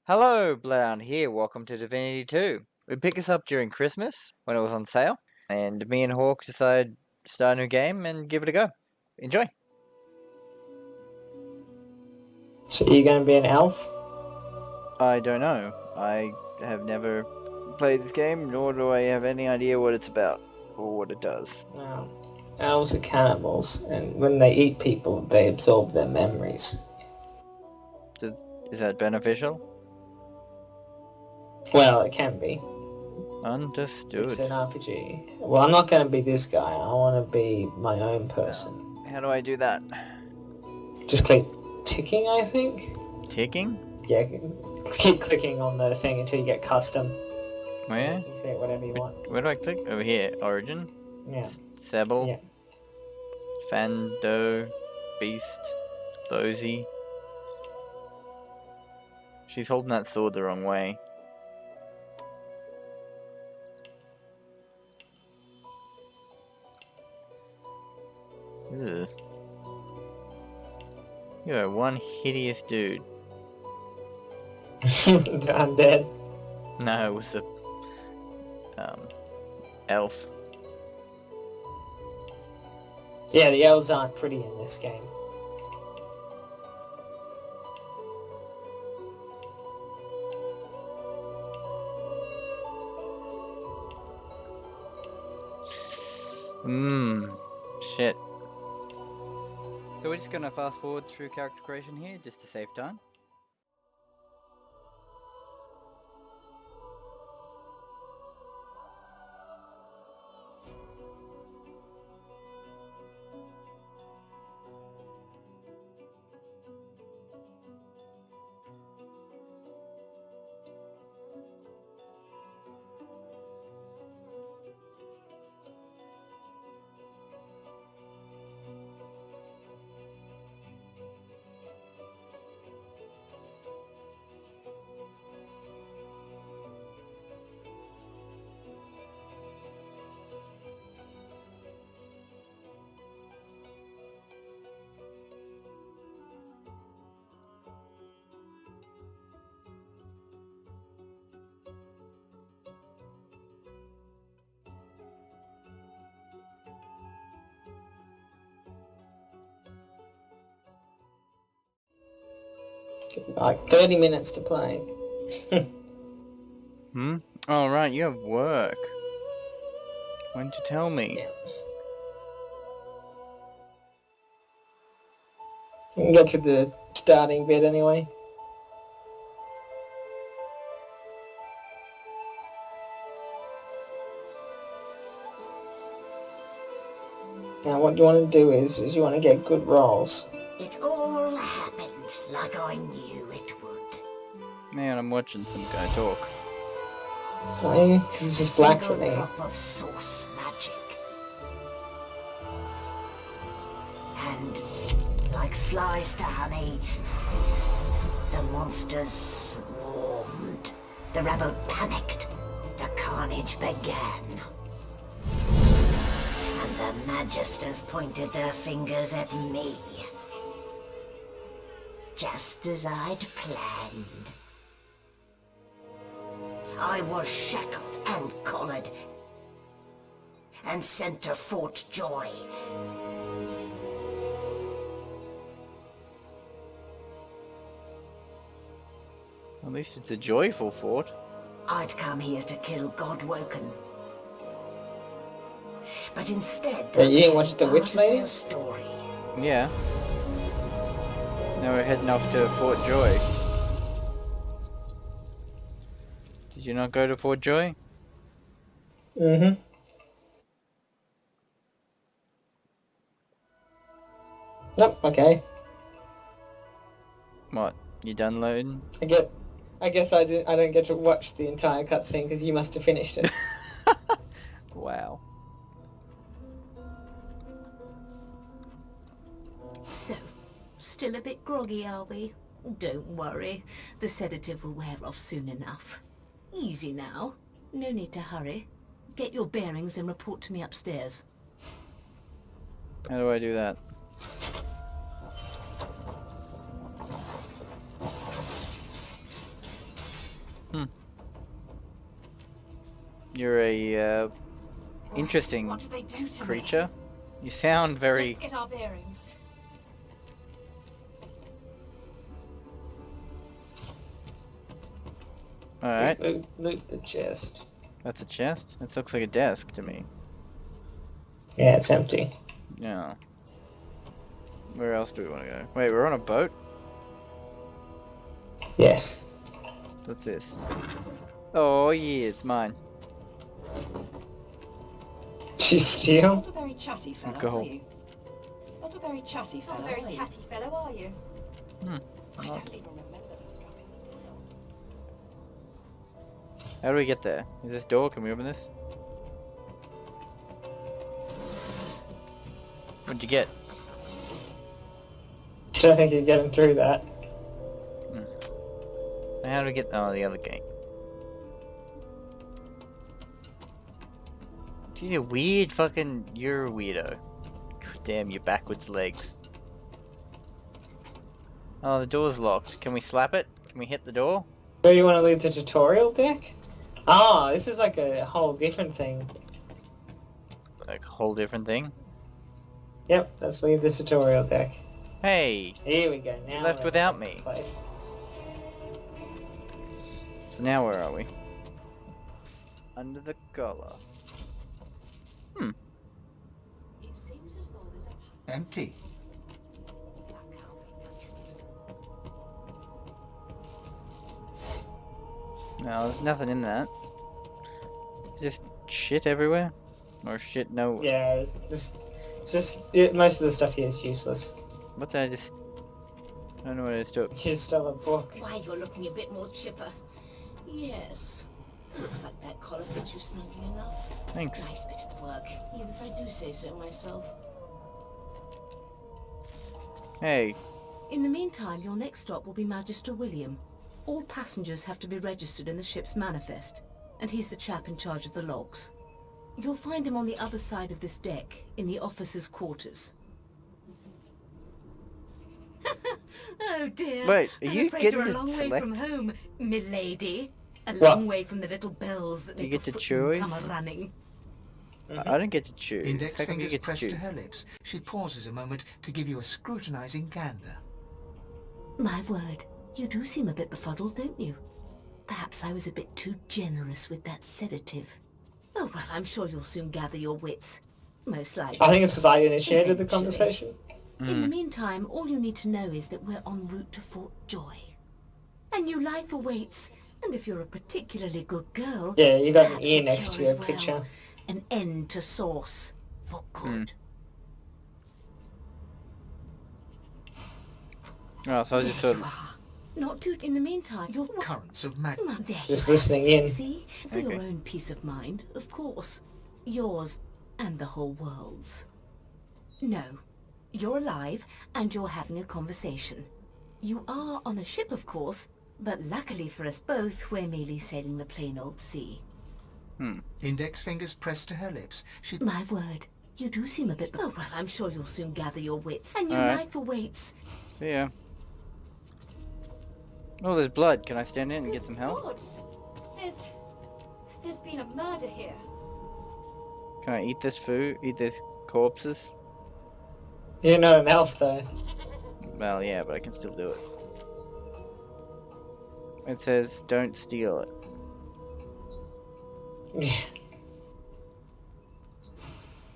Hello, Bloodhound here. Welcome to Divinity 2. We picked this up during Christmas when it was on sale, and me and Hawk decided to start a new game and give it a go. Enjoy. So you're going to be an elf? I don't know. I have never played this game, nor do I have any idea what it's about or what it does. No. Elves are cannibals, and when they eat people, they absorb their memories. Is that beneficial? Well, it can be. Understood. It's an RPG. Well, I'm not going to be this guy. I want to be my own person. How do I do that? Just click ticking, I think? Ticking? Yeah, keep clicking on the thing until you get custom. Where? You can create whatever you want. Where do I click? Over here. Origin? Yeah. Sebel? Yeah. Fando? Beast? Bozy? She's holding that sword the wrong way. Ugh. You are one hideous dude. I'm dead. No, it was a elf. Yeah, the elves aren't pretty in this game. Shit. So we're just gonna fast forward through character creation here, just to save time. Like 30 minutes to play. Oh right, you have work. Why didn't you tell me? Yeah. You can get to the starting bit anyway. Now what you want to do is you want to get good rolls. It all happened like I knew it would. Man, I'm watching some guy talk. Why? Because it's just black for me. Drop of source magic. And like flies to honey, the monsters swarmed. The rebel panicked. The carnage began. And the magisters pointed their fingers at me. Just as I'd planned. I was shackled and collared and sent to Fort Joy. At least it's a joyful fort. I'd come here to kill Godwoken. But instead, But you didn't watch The Witch part of Lady? their story. Yeah. Now we're heading off to Fort Joy. Did you not go to Fort Joy? Mm-hmm. Nope, okay. What? You done loading? I guess I don't get to watch the entire cutscene because you must have finished it. Wow. So, still a bit groggy, are we? Don't worry. The sedative will wear off soon enough. Easy now. No need to hurry. Get your bearings and report to me upstairs. How do I do that? You're a interesting What did they do to me? creature. You sound very. Let's get our bearings. Alright, Loot the chest. that's a chest. This looks like a desk to me. Yeah, it's empty. Yeah. Where else do we want to go? Wait, we're on a boat? Yes. What's this? Oh yeah, it's mine. Did you steal? Not a very chatty fellow, Go. are you? Not a very chatty fellow, Not a very are you? chatty fellow, are you? I don't even remember those dropping. How do we get there? Is this door? Can we open this? What'd you get? I don't think you're getting through that. How do we get? Oh, the other gate. See, a weird fucking. You're a weirdo. God damn your backwards legs. Oh, the door's locked. Can we slap it? Can we hit the door? So you want to leave the tutorial deck? Ah, this is like a whole different thing. Like a whole different thing. Yep, let's leave the tutorial deck. Hey, Here we go. Now left we're without in the me. place. So now where are we? Under the collar. It seems as though there's a Empty. No, there's nothing in that. It's just shit everywhere? Or shit no... Yeah, it's just most of the stuff here is useless. What's that? I don't know what it is to... You still have a book. Why, you're looking a bit more chipper. Yes. Looks like that collar fits you snugly enough. Thanks. Nice bit of work, even if I do say so myself. Hey, In the meantime, your next stop will be Magister William. All passengers have to be registered in the ship's manifest, and he's the chap in charge of the logs. You'll find him on the other side of this deck, in the officers' quarters. Oh dear. Wait, are I'm you afraid getting you're a to long way select? from home, milady. A What? long way from the little bells that Do you make get a to footman choose? come a-running. I don't get to choose. Index How come you fingers get to pressed to choose? her lips. She pauses a moment to give you a scrutinizing gander. My word, you do seem a bit befuddled, don't you? Perhaps I was a bit too generous with that sedative. Oh well, I'm sure you'll soon gather your wits. Most likely. I think it's because I initiated the Eventually. conversation. In the meantime, all you need to know is that we're en route to Fort Joy. A new life awaits, and if you're a particularly good girl... Yeah, you got an perhaps E a next to cure your as well. picture. An end to sauce. For good. Oh, so I just sort of... Ah, not too... In the meantime, you're... Currents of magic. There you Just have listening it. in. See? For your Okay. own peace of mind, of course. Yours and the whole world's. No. You're alive, and you're having a conversation. You are on a ship, of course, but luckily for us both, we're merely sailing the plain old sea. Index fingers pressed to her lips. She My word, you do seem a bit... Oh, well, I'm sure you'll soon gather your wits. And your Alright. life awaits. See ya. Oh, there's blood. Can I stand in and get some help? Gods! There's been a murder here. Can I eat this food? Eat these corpses? You're not an elf, though. Well, yeah, but I can still do it. It says, don't steal it. Yeah.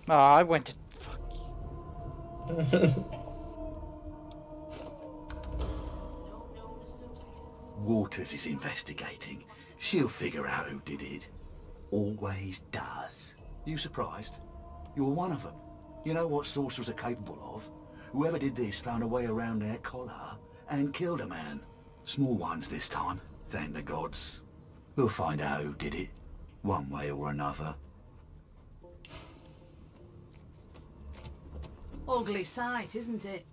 Oh, I went to... Fuck you. Waters is investigating. She'll figure out who did it. Always does. You surprised? You're one of them. You know what sorcerers are capable of. Whoever did this found a way around their collar and killed a man. Small ones this time, thank the gods. We'll find out who did it, one way or another. ugly sight, isn't it?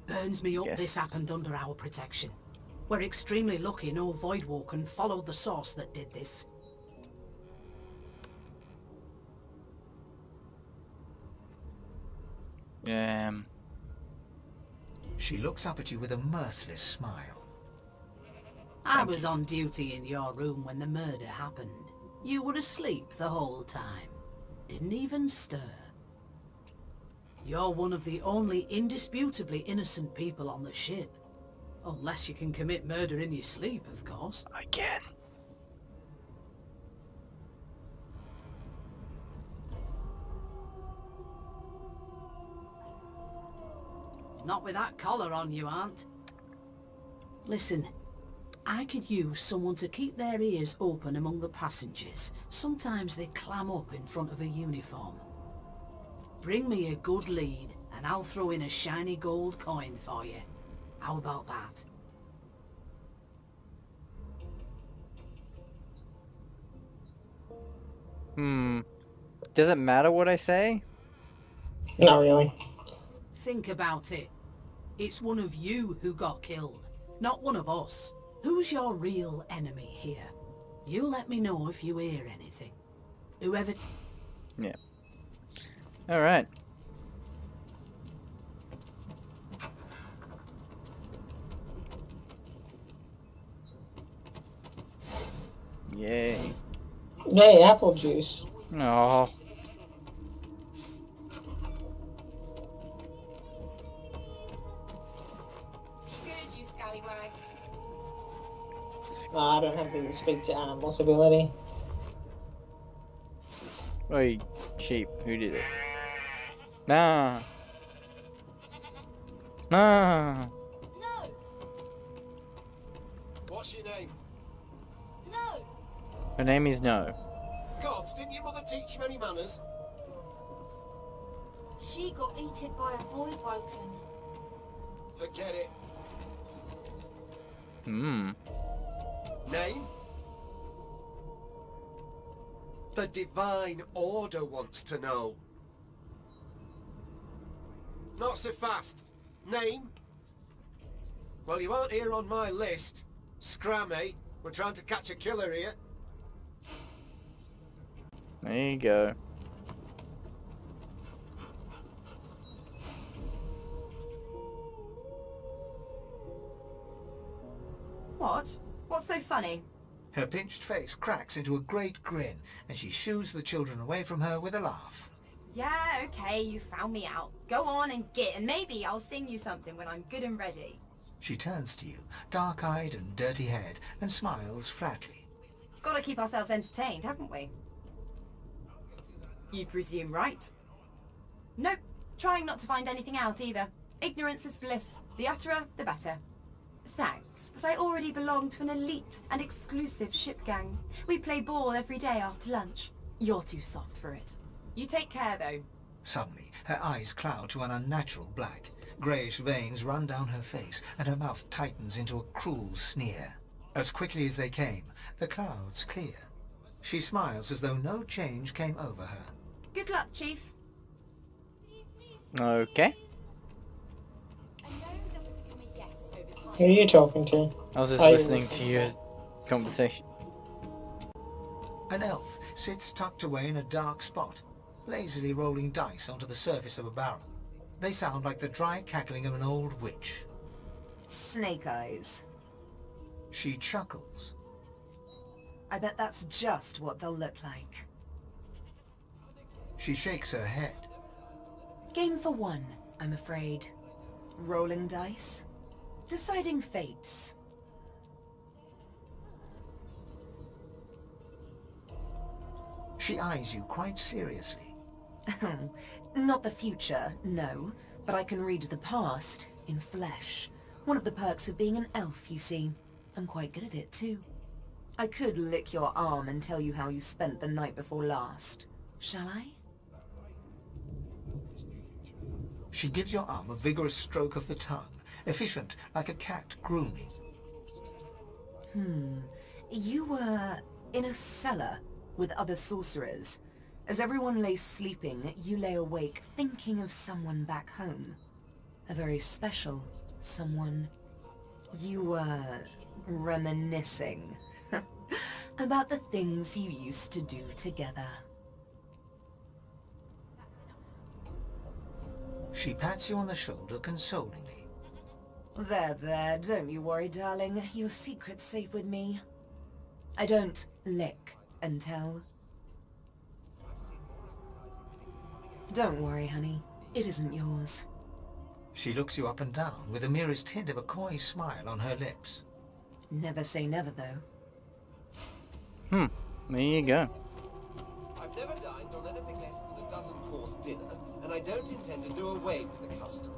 Burns me up Yes. this happened under our protection. We're extremely lucky no Voidwalker followed the source that did this. She looks up at you with a mirthless smile. I Thank was you. on duty in your room when the murder happened. You were asleep the whole time. Didn't even stir. You're one of the only indisputably innocent people on the ship. Unless you can commit murder in your sleep, of course. I can. Not with that collar on, you aren't. Listen, I could use someone to keep their ears open among the passengers. Sometimes they clam up in front of a uniform. Bring me a good lead, and I'll throw in a shiny gold coin for you. How about that? Does it matter what I say? Not really. Think about it. It's one of you who got killed, not one of us. Who's your real enemy here? You let me know if you hear anything. Whoever... Yeah. Alright. Yay. Yay, apple juice. Oh. Good, you scallywags. I don't have the speak to animals ability. Oi, sheep, who did it? Nah. Nah. No! What's your name? No! Her name is No. Gods, didn't your mother teach you any manners? She got eaten by a void woken. Forget it. Hmm. Name? The Divine Order wants to know. Not so fast. Name? Well, you aren't here on my list. Scram, eh? We're trying to catch a killer here. There you go. What? What's so funny? Her pinched face cracks into a great grin, and she shoos the children away from her with a laugh. Yeah, okay, you found me out. Go on and git, and maybe I'll sing you something when I'm good and ready. She turns to you, dark-eyed and dirty-haired, and smiles flatly. Gotta keep ourselves entertained, haven't we? You presume right. Nope, trying not to find anything out either. Ignorance is bliss. The utterer, the better. Thanks, but I already belong to an elite and exclusive ship gang. We play ball every day after lunch. You're too soft for it. You take care, though. Suddenly, her eyes cloud to an unnatural black. Greyish veins run down her face, and her mouth tightens into a cruel sneer. As quickly as they came, the clouds clear. She smiles as though no change came over her. Good luck, Chief. Okay. Who are you talking to? I was just Are you listening to your conversation. An elf sits tucked away in a dark spot, lazily rolling dice onto the surface of a barrel. They sound like the dry cackling of an old witch. Snake eyes. She chuckles. I bet that's just what they'll look like. She shakes her head. Game for one, I'm afraid. Rolling dice. Deciding fates. She eyes you quite seriously. Not the future, no. But I can read the past, in flesh. One of the perks of being an elf, you see. I'm quite good at it, too. I could lick your arm and tell you how you spent the night before last. Shall I? She gives your arm a vigorous stroke of the tongue, efficient like a cat grooming. You were in a cellar with other sorcerers. As everyone lay sleeping, you lay awake thinking of someone back home. A very special someone. You were reminiscing about the things you used to do together. She pats you on the shoulder consolingly. There, don't you worry, darling. Your secret's safe with me. I don't lick and tell. Don't worry, honey. It isn't yours. She looks you up and down with the merest hint of a coy smile on her lips. Never say never, though. There you go. I've never dined on anything less than a dozen-course dinner, and I don't intend to do away with the custom.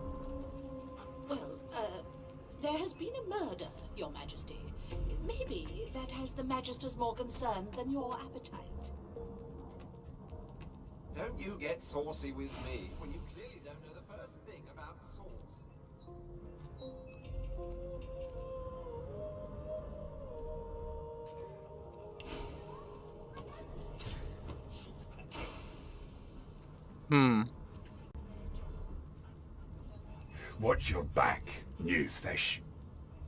Well, there has been a murder, Your Majesty. Maybe that has the Magisters more concerned than your appetite. Don't you get saucy with me when you clearly don't know the first thing about sauce. Watch your back, new fish.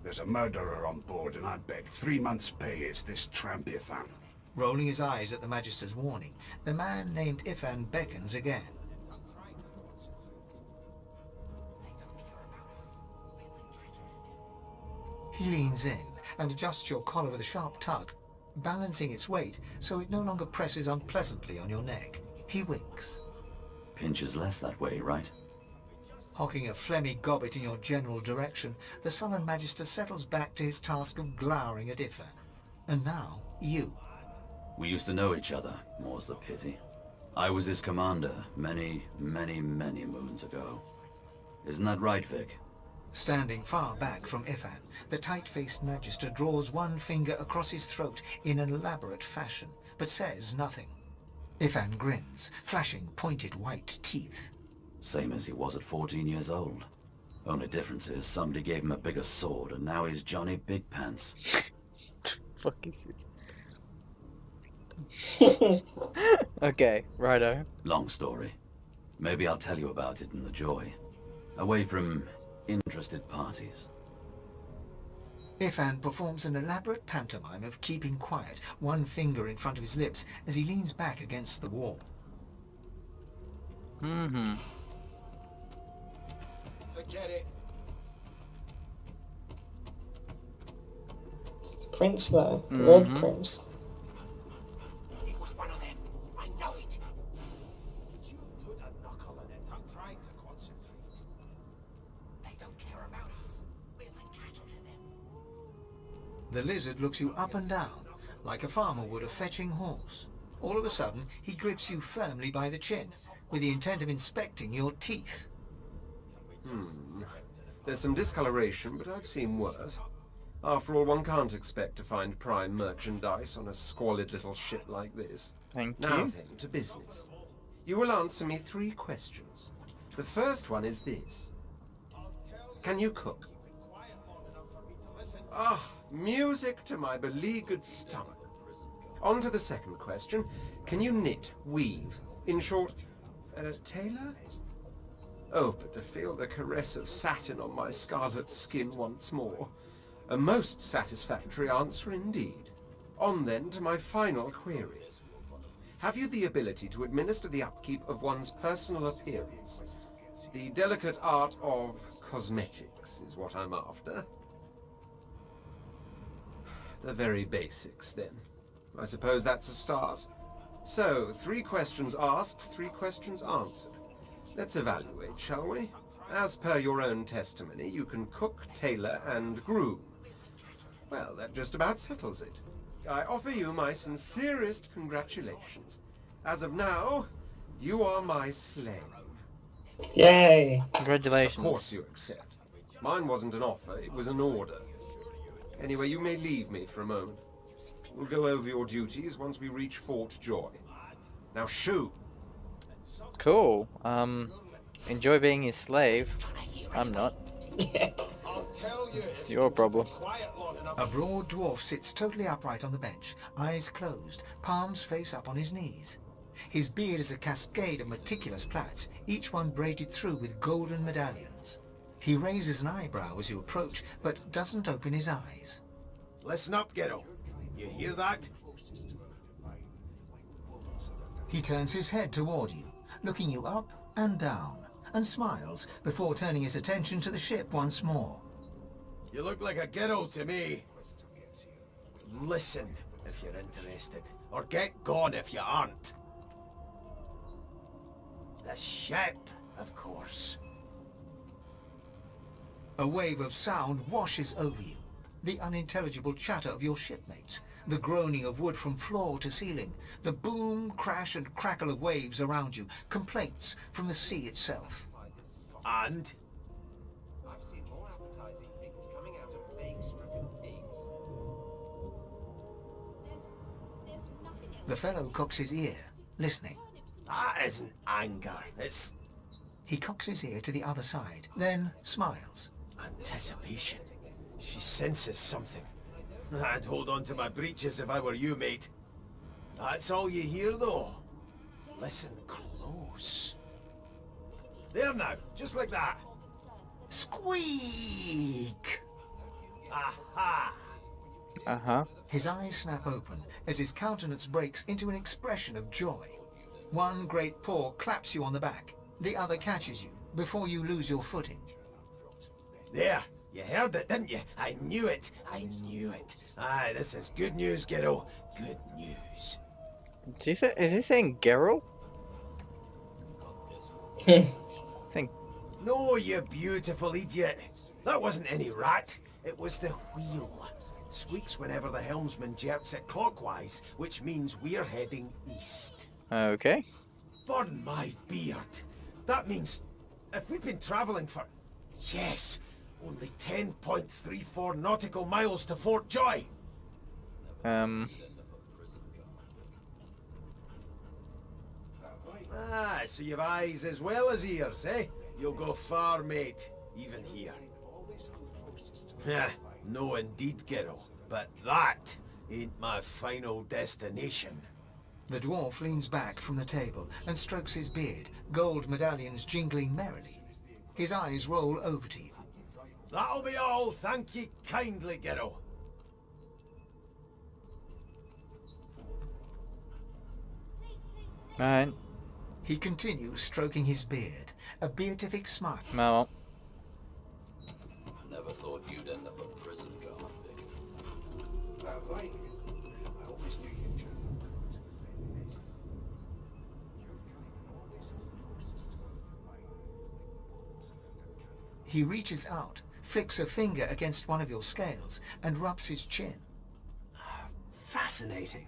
There's a murderer on board, and I bet 3 months' pay it's this tramp Ifan. Rolling his eyes at the Magister's warning, the man named Ifan beckons again. He leans in and adjusts your collar with a sharp tug, balancing its weight so it no longer presses unpleasantly on your neck. He winks. Pinches less that way, right? Hocking a phlegmy gobbet in your general direction, the sullen Magister settles back to his task of glowering at Ifan. And now, you. We used to know each other, more's the pity. I was his commander many moons ago. Isn't that right, Vic? Standing far back from Ifan, the tight-faced Magister draws one finger across his throat in an elaborate fashion, but says nothing. Ifan grins, flashing pointed white teeth. Same as he was at 14 years old. Only difference is somebody gave him a bigger sword and now he's Johnny Big Pants. Fuck is this? Okay, righto. Long story. Maybe I'll tell you about it in the Joy. Away from interested parties. Ifan performs an elaborate pantomime of keeping quiet, one finger in front of his lips as he leans back against the wall. Forget it. Prince, though. Red Prince. It was one of them. I know it. Would you put a knuckle in it? I'm trying to concentrate. They don't care about us. We're like cattle to them. The lizard looks you up and down, like a farmer would a fetching horse. All of a sudden, he grips you firmly by the chin, with the intent of inspecting your teeth. There's some discoloration, but I've seen worse. After all, one can't expect to find prime merchandise on a squalid little ship like this. Thank Now you. then, to business. You will answer me 3 questions. The first one is this. Can you cook? Ah, music to my beleaguered stomach. On to the second question. Can you knit, weave? In short, tailor? Oh, but to feel the caress of satin on my scarlet skin once more. A most satisfactory answer indeed. On then to my final query. Have you the ability to administer the upkeep of one's personal appearance? The delicate art of cosmetics is what I'm after. The very basics, then. I suppose that's a start. So, 3 questions asked, 3 questions answered. Let's evaluate, shall we? As per your own testimony, you can cook, tailor, and groom. Well, that just about settles it. I offer you my sincerest congratulations. As of now, you are my slave. Yay! Congratulations. Of course you accept. Mine wasn't an offer, it was an order. Anyway, you may leave me for a moment. We'll go over your duties once we reach Fort Joy. Now shoo! Cool. Enjoy being his slave. I'm not. It's your problem. A broad dwarf sits totally upright on the bench, eyes closed, palms face up on his knees. His beard is a cascade of meticulous plaits, each one braided through with golden medallions. He raises an eyebrow as you approach, but doesn't open his eyes. Listen up, Ghetto. You hear that? He turns his head toward you, looking you up and down, and smiles before turning his attention to the ship once more. You look like a girl to me. Listen if you're interested, or get gone if you aren't. The ship, of course. A wave of sound washes over you. The unintelligible chatter of your shipmates, the groaning of wood from floor to ceiling, the boom, crash and crackle of waves around you, complaints from the sea itself. And? I've seen more appetizing things coming out of plague-stricken pigs. The fellow cocks his ear, listening. That isn't anger, it's... He cocks his ear to the other side, then smiles. anticipation. She senses something. I'd hold on to my breeches if I were you, mate. That's all you hear, though. Listen close. There now, just like that. Squeak! Aha! Uh-huh. His eyes snap open as his countenance breaks into an expression of joy. One great paw claps you on the back. The other catches you before you lose your footing. There, you heard it, didn't you? I knew it. I knew it. Aye, this is good news, kiddo. Good news. Is he saying Geralt? Think. No, you beautiful idiot. That wasn't any rat. It was the wheel. Squeaks whenever the helmsman jerks it clockwise, which means we're heading east. Okay. Burn my beard. That means if we've been travelling for, yes, only 10.34 nautical miles to Fort Joy. Ah, so you've eyes as well as ears, eh? You'll go far, mate, even here. No indeed, kiddo. But that ain't my final destination. The dwarf leans back from the table and strokes his beard, gold medallions jingling merrily. His eyes roll over to you. That'll be all, thank ye kindly, kiddo. Alright. He continues stroking his beard, a beatific smile. Well. Never thought you'd end up a prison guard, Vic. Right. I always knew you'd turn up. He reaches out, flicks a finger against one of your scales, and rubs his chin. Fascinating.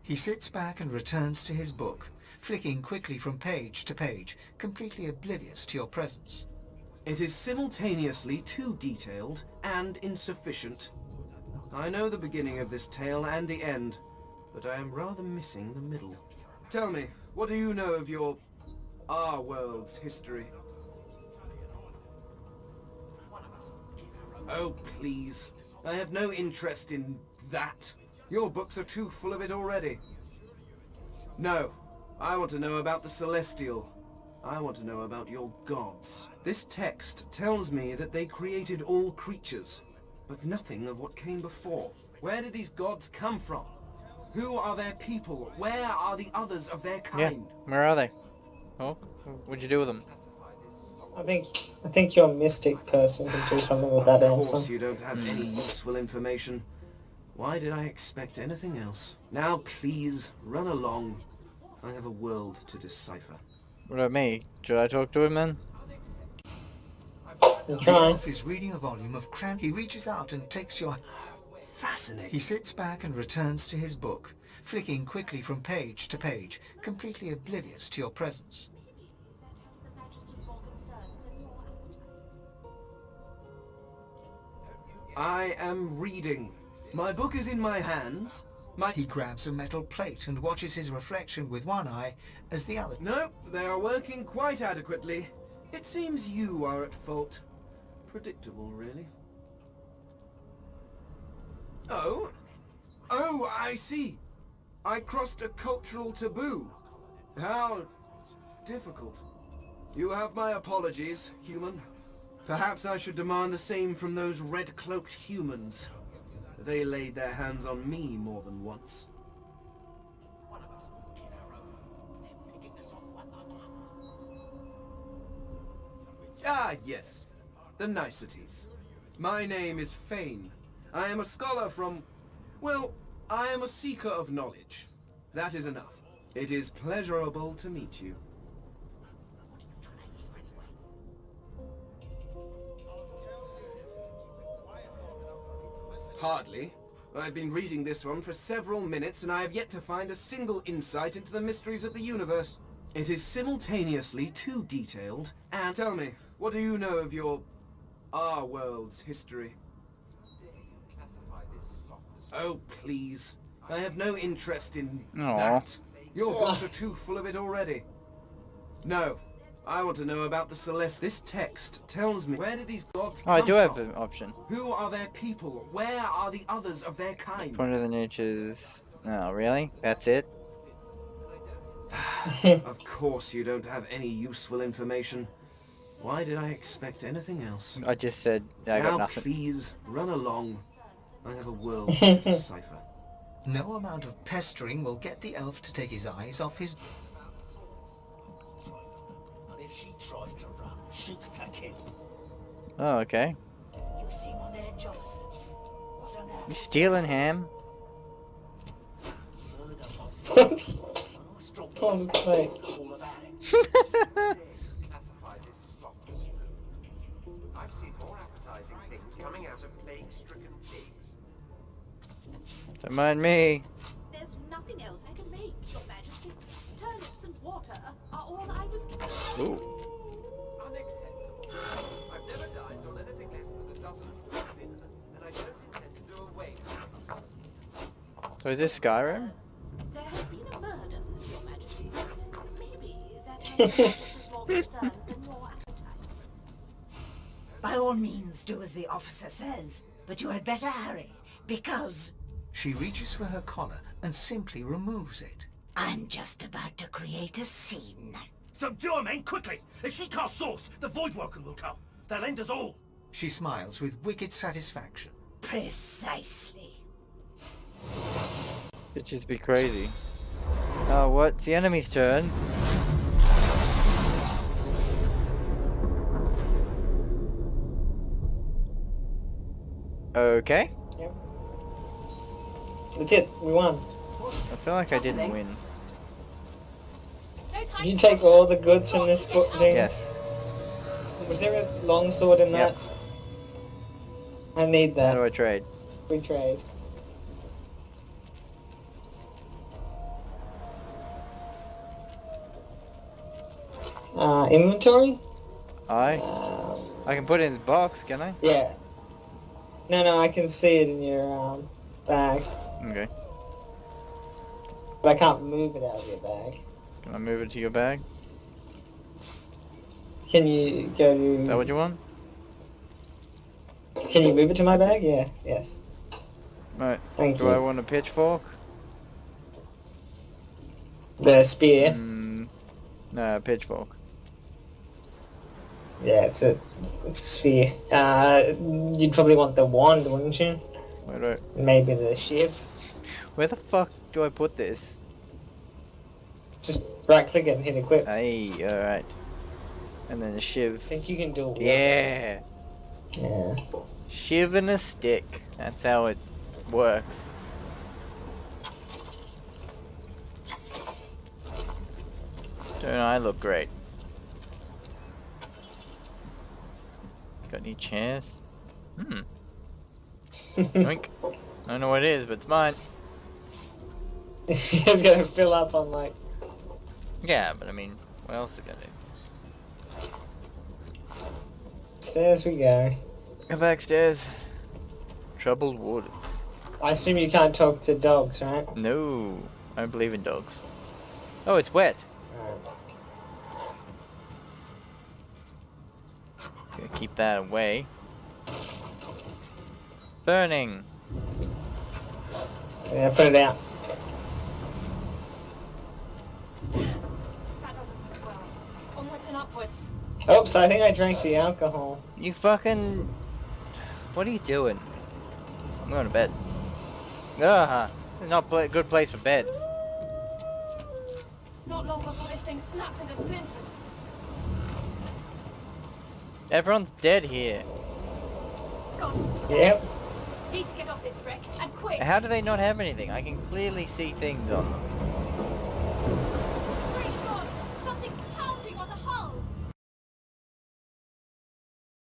He sits back and returns to his book, flicking quickly from page to page, completely oblivious to your presence. It is simultaneously too detailed and insufficient. I know the beginning of this tale and the end, but I am rather missing the middle. Tell me, what do you know of our world's history? Oh, please. I have no interest in that. Your books are too full of it already. No, I want to know about the Celestial. I want to know about your gods. This text tells me that they created all creatures, but nothing of what came before. Where did these gods come from? Who are their people? Where are the others of their kind? Yeah, where are they? Oh, what'd you do with them? I think your mystic person can do something with that Of answer. course you don't have any useful information. Why did I expect anything else? Now please, run along. I have a world to decipher. What about me? Should I talk to him then? The dwarf is reading a volume of cramp. He reaches out and takes your... Fascinating. He sits back and returns to his book, flicking quickly from page to page, completely oblivious to your presence. I am reading. My book is in my hands. He grabs a metal plate and watches his reflection with one eye as the other... No, they are working quite adequately. It seems you are at fault. Predictable, really. Oh? Oh, I see. I crossed a cultural taboo. How difficult. You have my apologies, human. Perhaps I should demand the same from those red-cloaked humans. They laid their hands on me more than once. Ah, yes. The niceties. My name is Fane. I am a scholar from... well, I am a seeker of knowledge. That is enough. It is pleasurable to meet you. Hardly. I've been reading this one for several minutes, and I have yet to find a single insight into the mysteries of the universe. It is simultaneously too detailed, and tell me, what do you know of our world's history? Oh, please. I have no interest in that. Your books are too full of it already. No. I want to know about the Celeste. This text tells me, where did these gods come Oh, I do have from? an option. Who are their people? Where are the others of their kind? One of the niches. Oh, really? That's it? Of course you don't have any useful information. Why did I expect anything else? I just said I got now, nothing. Please, run along. I have a world to decipher. No amount of pestering will get the elf to take his eyes off his... And if she tries to run, shoot to kill. Oh, okay. You seem on edge, officer. What on earth? You stealing ham? Oops. Oh, play. All about it. Classify this slop as food. I've seen more appetizing things coming out of plague-stricken pigs. Don't mind me. There's nothing else I can make, Your Majesty. Turnips and water are all I was given. Ooh. Unacceptable. I've never dined on anything less than a dozen of fruit dinner, and I don't intend to do away with them. So is this Skyrim? There has been a murder, Your Majesty. Maybe that has more concern than your appetite. By all means, do as the officer says, but you had better hurry, because... She reaches for her collar and simply removes it. I'm just about to create a scene. Subdue her, men, quickly! If she casts source, the Voidwoken will come. They'll end us all. She smiles with wicked satisfaction. Precisely. Bitches be crazy. Oh, what? It's the enemy's turn. Okay. Yep. That's it. We won. I feel like I didn't win. Did you take all the goods from this book thing? Yes. Was there a longsword in that? Yep. I need How that. do I trade? Free trade. Inventory? I can put it in his box, can I? Yeah. No, I can see it in your bag. Okay. But I can't move it out of your bag. Can I move it to your bag? Can you go to... Is that what you want? Can you move it to my bag? Yeah, yes. Right. Thank Do you. I want a pitchfork? The spear? No, a pitchfork. Yeah, it's a sphere. You'd probably want the wand, wouldn't you? Wait. Maybe the shiv. Where the fuck do I put this? Just right click it and hit equip. Hey, alright. And then a shiv. I think you can do it. Yeah. Yeah. Shiv and a stick. That's how it works. Don't I look great? Got any chairs? Yoink. I don't know what it is, but it's mine. She's gonna fill up on like... Yeah, but I mean, what else is it gonna do? Stairs we go. Go backstairs. Troubled water. I assume you can't talk to dogs, right? No, I don't believe in dogs. Oh, it's wet. Gonna keep that away. Burning. Yeah, put it out. That doesn't look well. Onwards and upwards. Oops, I think I drank the alcohol. You fucking... What are you doing? I'm going to bed. Ah, this is not a good place for beds. Not long before this thing snaps into splinters. Everyone's dead here. God's Yep. Need to get off this wreck, and quick! How do they not have anything? I can clearly see things on them.